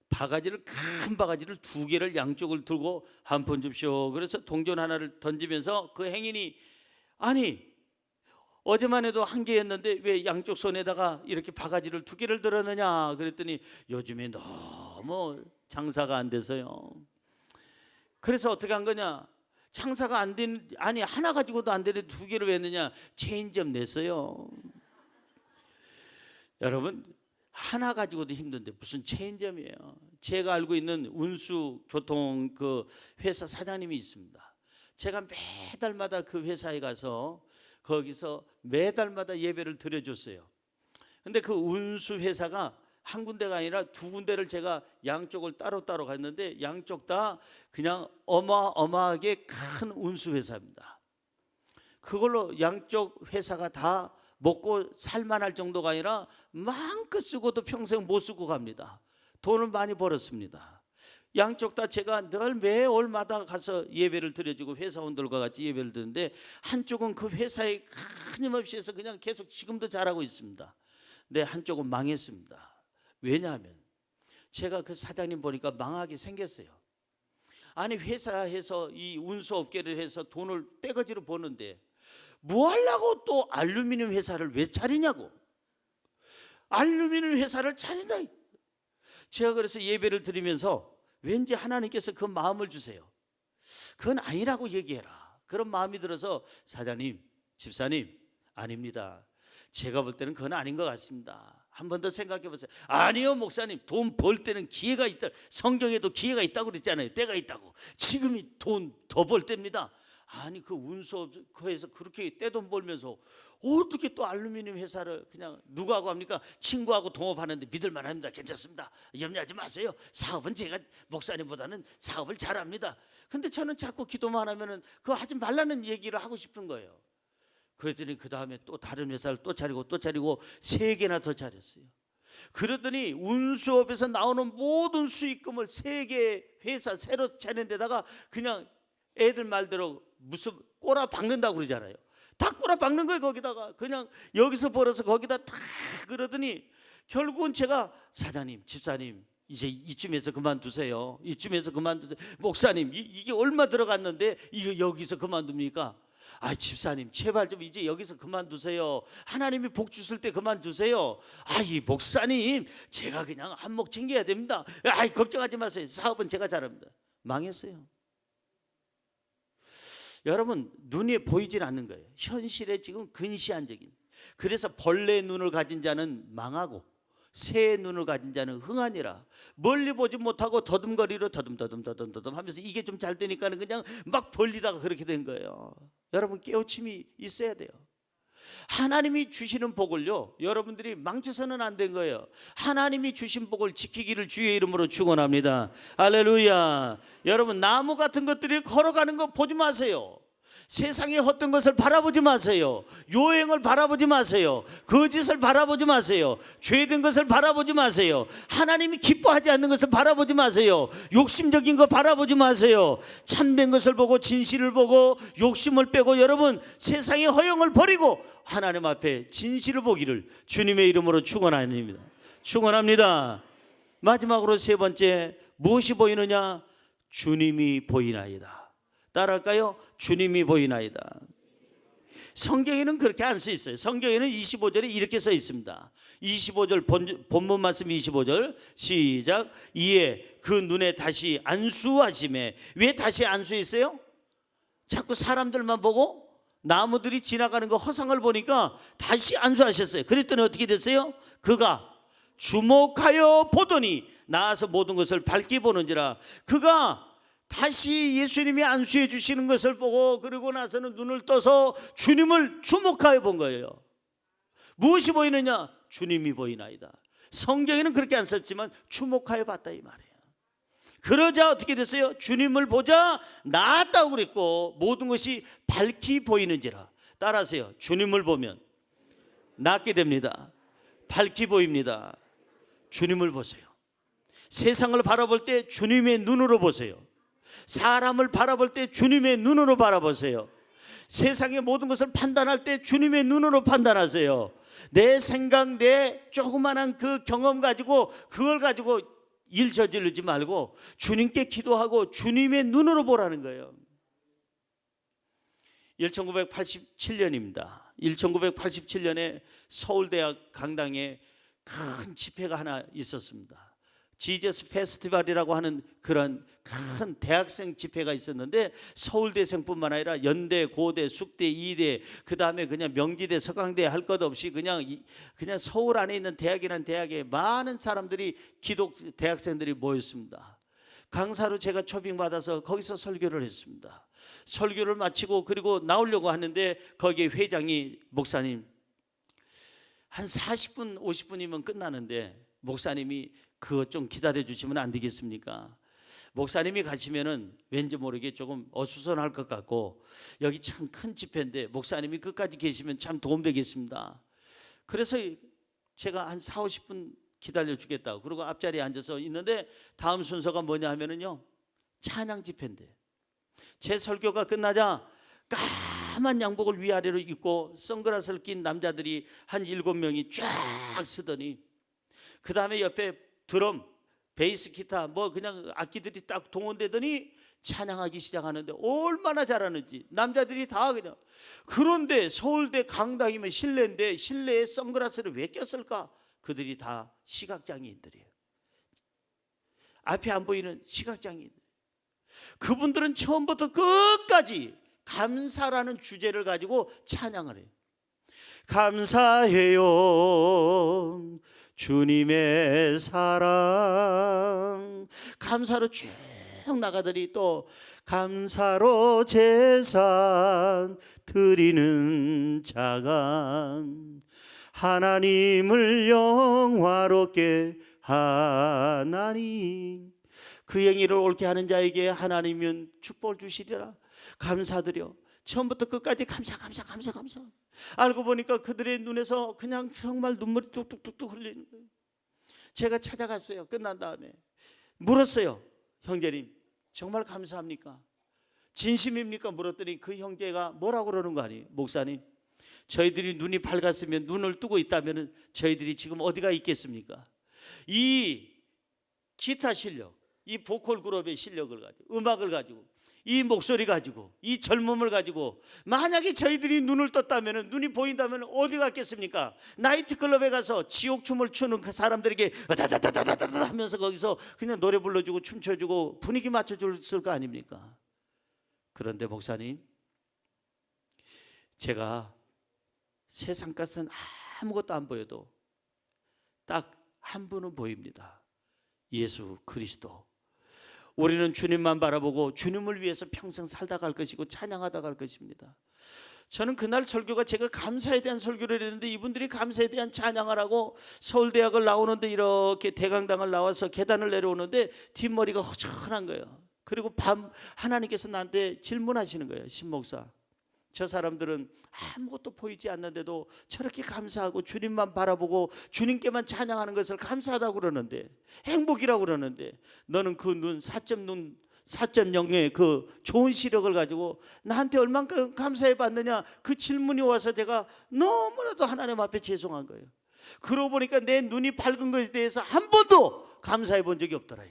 큰 바가지를 두 개를 양쪽을 들고 한 푼 줍쇼. 그래서 동전 하나를 던지면서 그 행인이 아니 어제만 해도 한 개였는데 왜 양쪽 손에다가 이렇게 바가지를 두 개를 들었느냐 그랬더니 요즘에 너무 장사가 안 돼서요. 그래서 어떻게 한 거냐? 장사가 안 되는 아니 하나 가지고도 안 되는데 두 개를 왜 했느냐? 체인점 냈어요. 여러분 하나 가지고도 힘든데 무슨 체인점이에요. 제가 알고 있는 운수교통 그 회사 사장님이 있습니다. 제가 매달마다 그 회사에 가서 거기서 매달마다 예배를 드려줬어요. 근데 그 운수 회사가 한 군데가 아니라 두 군데를 제가 양쪽을 따로따로 갔는데 양쪽 다 그냥 어마어마하게 큰 운수 회사입니다. 그걸로 양쪽 회사가 다 먹고 살만할 정도가 아니라 마음껏 쓰고도 평생 못 쓰고 갑니다. 돈을 많이 벌었습니다. 양쪽 다 제가 늘 매월마다 가서 예배를 드려주고 회사원들과 같이 예배를 드리는데 한쪽은 그 회사에 끊임없이 해서 그냥 계속 지금도 잘하고 있습니다. 근데 한쪽은 망했습니다. 왜냐하면 제가 그 사장님 보니까 망하게 생겼어요. 아니 회사에서 이 운수업계를 해서 돈을 떼거지로 버는데 뭐 하려고 또 알루미늄 회사를 왜 차리냐고. 알루미늄 회사를 차린다. 제가 그래서 예배를 드리면서 왠지 하나님께서 그 마음을 주세요. 그건 아니라고 얘기해라. 그런 마음이 들어서 사장님, 집사님 아닙니다. 제가 볼 때는 그건 아닌 것 같습니다. 한 번 더 생각해 보세요. 아니요 목사님, 돈 벌 때는 기회가 있다. 성경에도 기회가 있다고 그랬잖아요. 때가 있다고. 지금이 돈 더 벌 때입니다. 아니 그 운수업에서 그렇게 떼돈 벌면서 어떻게 또 알루미늄 회사를 그냥 누구하고 합니까? 친구하고 동업하는데 믿을만 합니다. 괜찮습니다. 염려하지 마세요. 사업은 제가 목사님보다는 사업을 잘합니다. 근데 저는 자꾸 기도만 하면은 그거 하지 말라는 얘기를 하고 싶은 거예요. 그랬더니 그 다음에 또 다른 회사를 또 차리고 3개나 더 차렸어요. 그러더니 운수업에서 나오는 모든 수익금을 3개 회사 새로 차린 데다가 그냥 애들 말대로 무슨 꼬라 박는다고 그러잖아요. 다 꼬라 박는 거예요. 거기다가 그냥 여기서 벌어서 거기다 다 그러더니 결국은 제가 사장님, 집사님 이제 이쯤에서 그만두세요. 이쯤에서 그만두세요. 목사님 이게 얼마 들어갔는데 이거 여기서 그만둡니까? 아, 집사님 제발 좀 이제 여기서 그만두세요. 하나님이 복 주실 때 그만두세요. 아, 이 목사님 제가 그냥 한몫 챙겨야 됩니다. 아, 걱정하지 마세요. 사업은 제가 잘합니다. 망했어요. 여러분, 눈에 보이질 않는 거예요. 현실에 지금 근시안적인. 그래서 벌레 눈을 가진 자는 망하고 새의 눈을 가진 자는 흥하니라. 멀리 보지 못하고 더듬거리로 더듬 하면서 이게 좀 잘 되니까는 그냥 막 벌리다가 그렇게 된 거예요. 여러분, 깨우침이 있어야 돼요. 하나님이 주시는 복을요, 여러분들이 망쳐서는 안 된 거예요. 하나님이 주신 복을 지키기를 주의 이름으로 축원합니다. 할렐루야. 여러분, 나무 같은 것들이 걸어가는 거 보지 마세요. 세상의 헛된 것을 바라보지 마세요. 요행을 바라보지 마세요. 거짓을 바라보지 마세요. 죄된 것을 바라보지 마세요. 하나님이 기뻐하지 않는 것을 바라보지 마세요. 욕심적인 거 바라보지 마세요. 참된 것을 보고 진실을 보고 욕심을 빼고 여러분 세상의 허영을 버리고 하나님 앞에 진실을 보기를 주님의 이름으로 축원합니다. 축원합니다. 마지막으로 세 번째, 무엇이 보이느냐? 주님이 보이나이다. 따라할까요? 주님이 보이나이다. 성경에는 그렇게 안 써 있어요. 성경에는 25절에 이렇게 써 있습니다. 25절 본문 말씀 25절 시작. 이에 그 눈에 다시 안수하심에. 왜 다시 안수했어요? 자꾸 사람들만 보고 나무들이 지나가는 거 허상을 보니까 다시 안수하셨어요. 그랬더니 어떻게 됐어요? 그가 주목하여 보더니 나아서 모든 것을 밝게 보는지라. 그가 다시 예수님이 안수해 주시는 것을 보고 그러고 나서는 눈을 떠서 주님을 주목하여 본 거예요. 무엇이 보이느냐? 주님이 보이나이다. 성경에는 그렇게 안 썼지만 주목하여 봤다 이 말이에요. 그러자 어떻게 됐어요? 주님을 보자 나았다고 그랬고 모든 것이 밝히 보이는지라. 따라하세요. 주님을 보면 낫게 됩니다. 밝히 보입니다. 주님을 보세요. 세상을 바라볼 때 주님의 눈으로 보세요. 사람을 바라볼 때 주님의 눈으로 바라보세요. 세상의 모든 것을 판단할 때 주님의 눈으로 판단하세요. 내 생각, 내 조그만한 그 경험 가지고 그걸 가지고 일 저지르지 말고 주님께 기도하고 주님의 눈으로 보라는 거예요. 1987년입니다. 1987년에 서울대학 강당에 큰 집회가 하나 있었습니다. 지저스 페스티벌이라고 하는 그런 큰 대학생 집회가 있었는데 서울대생뿐만 아니라 연대, 고대, 숙대, 이대, 그 다음에 그냥 명지대, 서강대 할 것 없이 그냥 서울 안에 있는 대학이라는 대학에 많은 사람들이 기독 대학생들이 모였습니다. 강사로 제가 초빙받아서 거기서 설교를 했습니다. 설교를 마치고 그리고 나오려고 하는데 거기에 회장이 목사님 한 40분 50분이면 끝나는데 목사님이 그거 좀 기다려 주시면 안 되겠습니까? 목사님이 가시면은 왠지 모르게 조금 어수선할 것 같고 여기 참 큰 집회인데 목사님이 끝까지 계시면 참 도움되겠습니다. 그래서 제가 한 4, 50분 기다려 주겠다고 그리고 앞자리에 앉아서 있는데 다음 순서가 뭐냐 하면은요 찬양 집회인데 제 설교가 끝나자 까만 양복을 위아래로 입고 선글라스를 낀 남자들이 한 7명이 쫙 서더니 그 다음에 옆에 드럼, 베이스, 기타 뭐 그냥 악기들이 딱 동원되더니 찬양하기 시작하는데 얼마나 잘하는지 남자들이 다 그냥. 그런데 서울대 강당이면 실내인데 실내에 선글라스를 왜 꼈을까? 그들이 다 시각장애인들이에요. 앞에 안 보이는 시각장애인들. 그분들은 처음부터 끝까지 감사라는 주제를 가지고 찬양을 해요. 감사해요 주님의 사랑. 감사로 쭉 나가더니 또 감사로 제사 드리는 자가 하나님을 영화롭게 하나니 그 행위를 옳게 하는 자에게 하나님은 축복을 주시리라. 감사드려. 처음부터 끝까지 감사. 알고 보니까 그들의 눈에서 그냥 정말 눈물이 뚝뚝뚝뚝 흘리는 거예요. 제가 찾아갔어요. 끝난 다음에 물었어요. 형제님 정말 감사합니까? 진심입니까? 물었더니 그 형제가 뭐라고 그러는 거 아니에요? 목사님 저희들이 눈이 밝았으면 눈을 뜨고 있다면 저희들이 지금 어디가 있겠습니까? 이 기타 실력, 이 보컬 그룹의 실력을 가지고 음악을 가지고 이 목소리 가지고, 이 젊음을 가지고 만약에 저희들이 눈을 떴다면, 눈이 보인다면 어디 갔겠습니까? 나이트클럽에 가서 지옥춤을 추는 그 사람들에게 다다다다다다 하면서 거기서 그냥 노래 불러주고 춤춰주고 분위기 맞춰줬을 거 아닙니까? 그런데 목사님, 제가 세상 것은 아무것도 안 보여도 딱 한 분은 보입니다. 예수 그리스도. 우리는 주님만 바라보고 주님을 위해서 평생 살다 갈 것이고 찬양하다 갈 것입니다. 저는 그날 설교가 제가 감사에 대한 설교를 했는데 이분들이 감사에 대한 찬양을 하고 서울대학을 나오는데 이렇게 대강당을 나와서 계단을 내려오는데 뒷머리가 허전한 거예요. 그리고 밤 하나님께서 나한테 질문하시는 거예요. 신목사, 저 사람들은 아무것도 보이지 않는데도 저렇게 감사하고 주님만 바라보고 주님께만 찬양하는 것을 감사하다고 그러는데, 행복이라고 그러는데, 너는 그 눈 4.0의 그 좋은 시력을 가지고 나한테 얼만큼 감사해 받느냐, 그 질문이 와서 제가 너무나도 하나님 앞에 죄송한 거예요. 그러고 보니까 내 눈이 밝은 것에 대해서 한 번도 감사해 본 적이 없더라.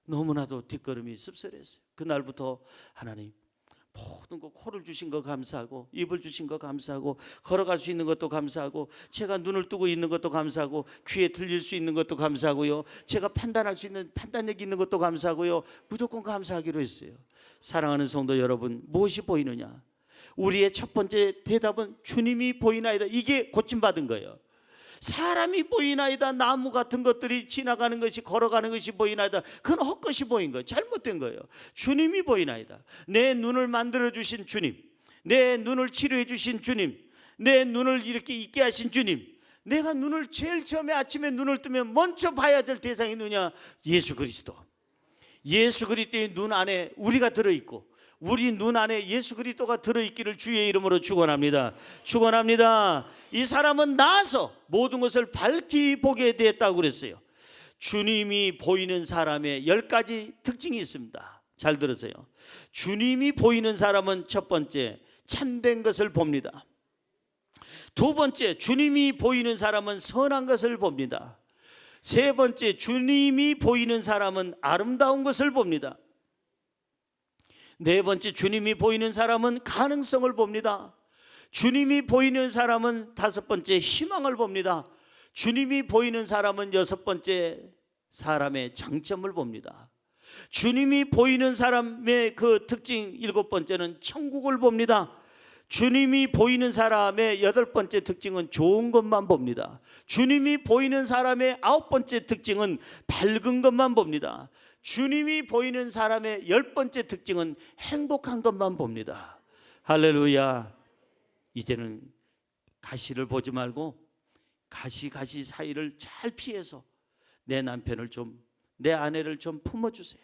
너무나도 뒷걸음이 씁쓸했어요. 그날부터 하나님, 모든 거, 코를 주신 거 감사하고, 입을 주신 거 감사하고, 걸어갈 수 있는 것도 감사하고, 제가 눈을 뜨고 있는 것도 감사하고, 귀에 들릴 수 있는 것도 감사하고요, 제가 판단할 수 있는 판단력이 있는 것도 감사하고요, 무조건 감사하기로 했어요. 사랑하는 성도 여러분, 무엇이 보이느냐? 우리의 첫 번째 대답은 주님이 보이나이다. 이게 고침받은 거예요. 사람이 보이나이다, 나무 같은 것들이 지나가는 것이, 걸어가는 것이 보이나이다, 그건 헛것이 보인 거예요. 잘못된 거예요. 주님이 보이나이다. 내 눈을 만들어 주신 주님, 내 눈을 치료해 주신 주님, 내 눈을 이렇게 있게 하신 주님, 내가 눈을 제일 처음에 아침에 눈을 뜨면 먼저 봐야 될 대상이 누구냐? 예수 그리스도. 예수 그리스도의 눈 안에 우리가 들어있고, 우리 눈 안에 예수 그리스도가 들어있기를 주의 이름으로 축원합니다. 축원합니다. 이 사람은 나서 모든 것을 밝히 보게 되었다고 그랬어요. 주님이 보이는 사람의 10가지 특징이 있습니다. 잘 들으세요. 주님이 보이는 사람은 첫 번째, 참된 것을 봅니다. 두 번째, 주님이 보이는 사람은 선한 것을 봅니다. 세 번째, 주님이 보이는 사람은 아름다운 것을 봅니다. 네 번째, 주님이 보이는 사람은 가능성을 봅니다. 주님이 보이는 사람은 다섯 번째, 희망을 봅니다. 주님이 보이는 사람은 여섯 번째, 사람의 장점을 봅니다. 주님이 보이는 사람의 그 특징 일곱 번째는 천국을 봅니다. 주님이 보이는 사람의 여덟 번째 특징은 좋은 것만 봅니다. 주님이 보이는 사람의 아홉 번째 특징은 밝은 것만 봅니다. 주님이 보이는 사람의 열 번째 특징은 행복한 것만 봅니다. 할렐루야. 이제는 가시를 보지 말고 가시 사이를 잘 피해서 내 남편을 좀, 내 아내를 좀 품어주세요.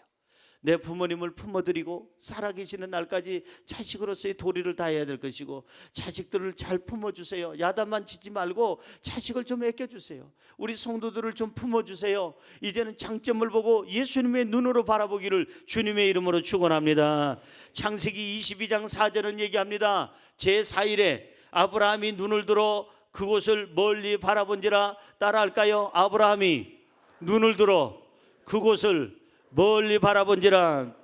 내 부모님을 품어드리고 살아계시는 날까지 자식으로서의 도리를 다해야 될 것이고, 자식들을 잘 품어주세요. 야단만 치지 말고 자식을 좀 아껴주세요. 우리 성도들을 좀 품어주세요. 이제는 장점을 보고 예수님의 눈으로 바라보기를 주님의 이름으로 축원합니다. 창세기 22장 4절은 얘기합니다. 제4일에 아브라함이 눈을 들어 그곳을 멀리 바라본지라. 따라할까요? 아브라함이 눈을 들어 그곳을 멀리 바라본지라.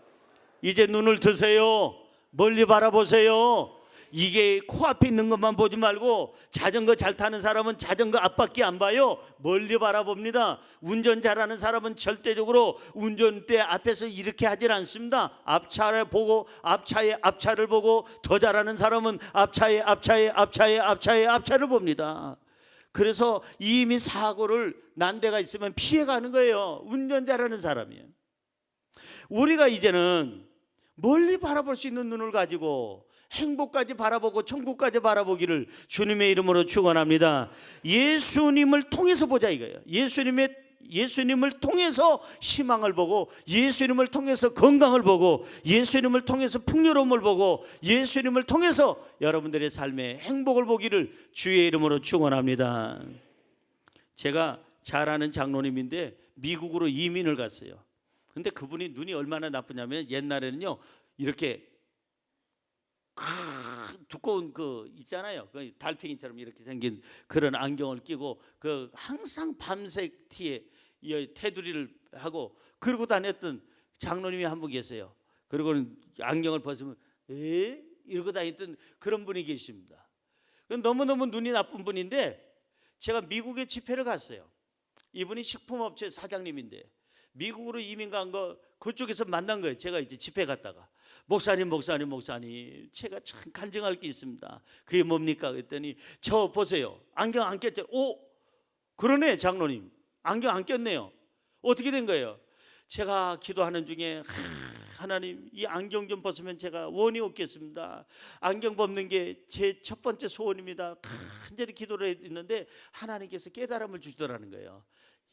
이제 눈을 드세요. 멀리 바라보세요. 이게 코앞에 있는 것만 보지 말고, 자전거 잘 타는 사람은 자전거 앞밖에 안 봐요. 멀리 바라봅니다. 운전 잘하는 사람은 절대적으로 운전대 앞에서 이렇게 하질 않습니다. 앞차를 보고, 앞차의 앞차를 보고, 더 잘하는 사람은 앞차를 봅니다. 그래서 이미 사고를 난 데가 있으면 피해가는 거예요. 운전 잘하는 사람이에요. 우리가 이제는 멀리 바라볼 수 있는 눈을 가지고 행복까지 바라보고 천국까지 바라보기를 주님의 이름으로 축원합니다. 예수님을 통해서 보자 이거예요. 예수님을 통해서 희망을 보고, 예수님을 통해서 건강을 보고, 예수님을 통해서 풍요로움을 보고, 예수님을 통해서 여러분들의 삶에 행복을 보기를 주의 이름으로 축원합니다. 제가 잘 아는 장로님인데 미국으로 이민을 갔어요. 근데 그분이 눈이 얼마나 나쁘냐면, 옛날에는요 이렇게 두꺼운 그 있잖아요, 그 달팽이처럼 이렇게 생긴 그런 안경을 끼고, 그 항상 밤색 티에 테두리를 하고 그러고 다녔던 장로님이 한 분 계세요. 그리고는 안경을 벗으면 에? 이러고 다니던 그런 분이 계십니다. 너무너무 눈이 나쁜 분인데 제가 미국에 집회를 갔어요. 이분이 식품업체 사장님인데 미국으로 이민 간 거 그쪽에서 만난 거예요. 제가 이제 집회 갔다가 목사님 제가 참 간증할 게 있습니다. 그게 뭡니까? 그랬더니 저 보세요. 안경 안 꼈죠? 오, 그러네 장로님. 안경 안 꼈네요. 어떻게 된 거예요? 제가 기도하는 중에 하나님 이 안경 좀 벗으면 제가 원이 없겠습니다. 안경 벗는 게 제 첫 번째 소원입니다. 간절히 기도를 했는데 하나님께서 깨달음을 주시더라는 거예요.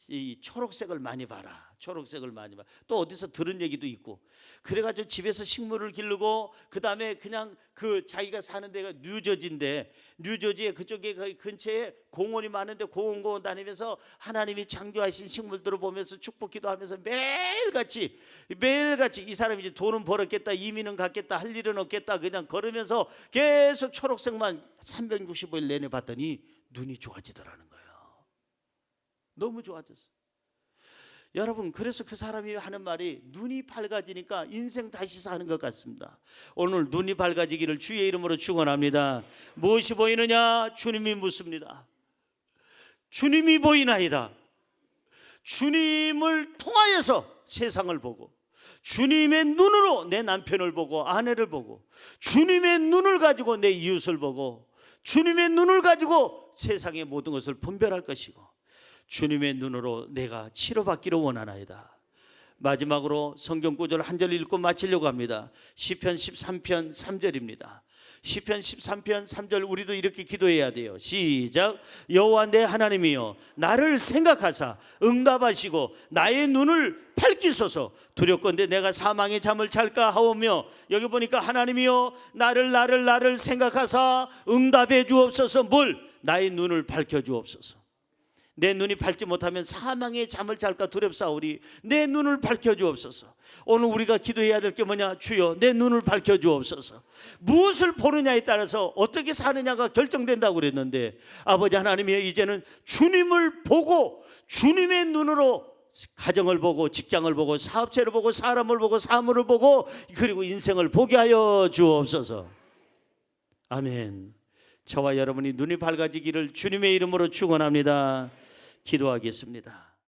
이 초록색을 많이 봐라. 초록색을 많이 봐. 또 어디서 들은 얘기도 있고. 그래가지고 집에서 식물을 기르고 그 다음에 그냥 그 자기가 사는 데가 뉴저지인데 뉴저지에 그쪽에 그 근처에 공원이 많은데 공원 다니면서 하나님이 창조하신 식물들을 보면서 축복기도 하면서 매일같이 이 사람이 이제 돈은 벌었겠다, 이민은 갔겠다, 할 일은 없겠다 그냥 걸으면서 계속 초록색만 365일 내내 봤더니 눈이 좋아지더라는 거예요. 너무 좋아졌어요. 여러분, 그래서 그 사람이 하는 말이 눈이 밝아지니까 인생 다시 사는 것 같습니다. 오늘 눈이 밝아지기를 주의 이름으로 축원합니다. 무엇이 보이느냐? 주님이 묻습니다. 주님이 보이나이다. 주님을 통하여서 세상을 보고 주님의 눈으로 내 남편을 보고 아내를 보고 주님의 눈을 가지고 내 이웃을 보고 주님의 눈을 가지고 세상의 모든 것을 분별할 것이고 주님의 눈으로 내가 치료받기를 원하나이다. 마지막으로 성경 구절 한 절 읽고 마치려고 합니다. 시편 13편 3절입니다. 시편 13편 3절 우리도 이렇게 기도해야 돼요. 시작. 여호와 내 하나님이여 나를 생각하사 응답하시고 나의 눈을 밝히소서. 두렵건대 내가 사망의 잠을 잘까 하오며. 여기 보니까 하나님이여 나를 생각하사 응답해 주옵소서. 뭘? 나의 눈을 밝혀 주옵소서. 내 눈이 밝지 못하면 사망의 잠을 잘까 두렵사오리. 내 눈을 밝혀 주옵소서. 오늘 우리가 기도해야 될 게 뭐냐? 주여 내 눈을 밝혀 주옵소서. 무엇을 보느냐에 따라서 어떻게 사느냐가 결정된다고 그랬는데 아버지 하나님이 이제는 주님을 보고 주님의 눈으로 가정을 보고 직장을 보고 사업체를 보고 사람을 보고 사물을 보고 그리고 인생을 보게 하여 주옵소서. 아멘. 저와 여러분이 눈이 밝아지기를 주님의 이름으로 축원합니다. 기도하겠습니다.